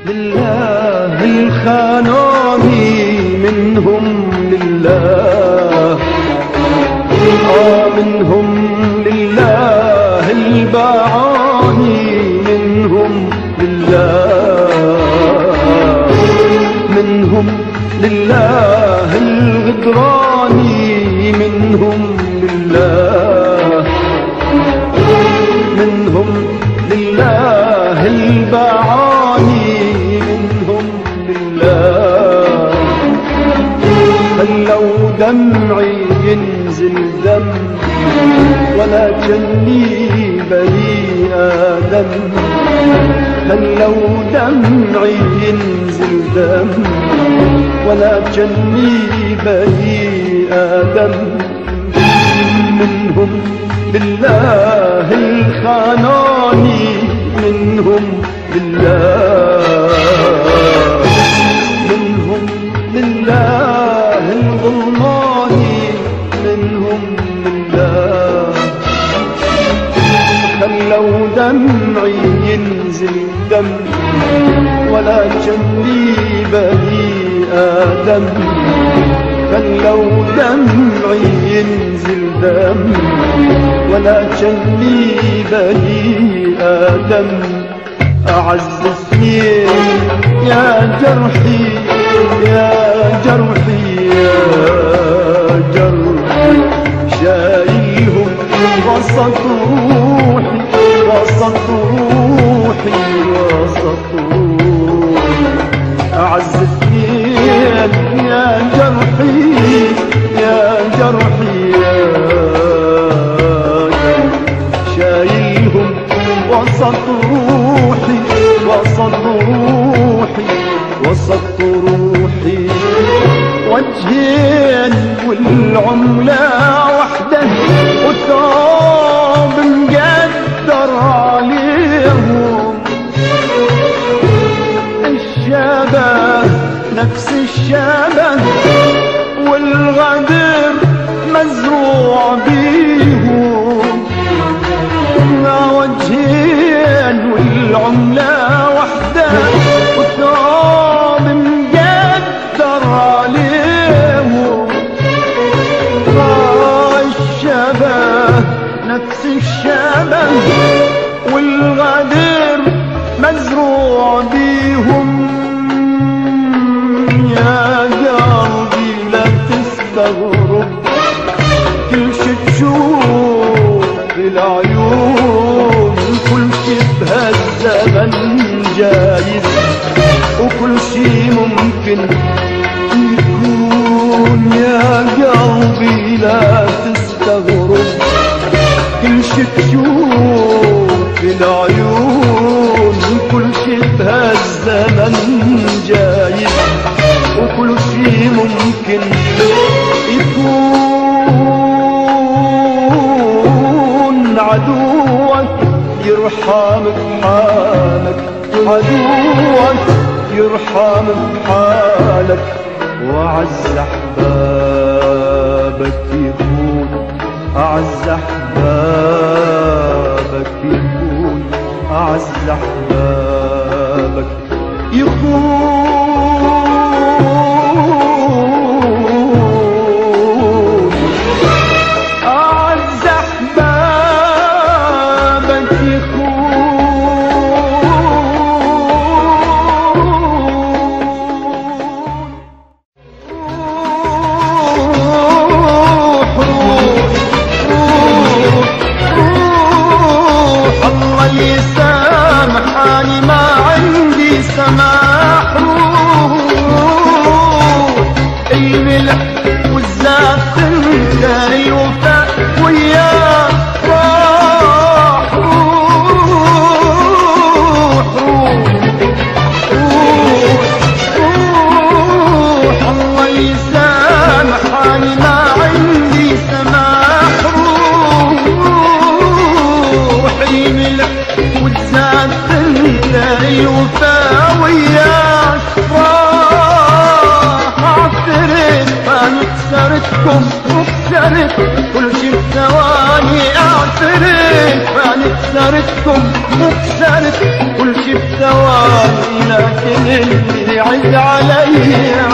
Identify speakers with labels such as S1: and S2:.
S1: لله الخانوني منهم لله، منهم لله الباعوني منهم لله، منهم لله الغدراني منهم لله، منهم لله الباعوني منهم لله. خلوا دمعي ينزل دم ولا جني بني آدم، خلوا دمعي ينزل دم ولا جني بني آدم. منهم لله الخانوني منهم لله، منهم لله الظلماني منهم لله. خلوا دمعي ينزل دم ولا جني بني آدم، خلوا دمعي ينزل دم ولا جني بني آدم. أعز سنين يا جرحي يا جرحي يا جرحي، شايلهم وسط روحي وسط روحي وسط روحي. أعز سنين يا جرحي يا جرحي يا جرحي، شايلهم وسط روحي وسط روحي وسط روحي. وجهين والعملة وحدة وثوب مقدر عليهم، الشبه نفس الشبه والغدر مزروع بيهم. وجهين والعملة وحدة والثوب مقدر عليهم، الشبه نفس الشبه والغدر مزروع بيهم. يا قلبي لا تستغرب كل شي تشوف بالعيون، كل شي بهالزمن جايز وكل شي ممكن يكون. يا قلبي لا تستغرب كل شي تشوف بالعيون، كل شي بهالزمن جايز وكل شي ممكن يكون. عدوك يرحم بحالك، عدوك يرحم بحالك، وأعز أحبابك يكون، أعز أحبابك يكون، أعز أحبابك يكون. يسامحني ما عندي سماح، الملح والزاد تنسى الوفاء وياه راح. روح الله يسامحني ما عندي سماح، روح الملح والزاد تنسى الوفاء وياك راح. اعترف انا كسرتكم وكسرت كل شي بثواني، اعترف انا كسرتكم وكسرت كل شي بثواني. لكن اللي يعز عليا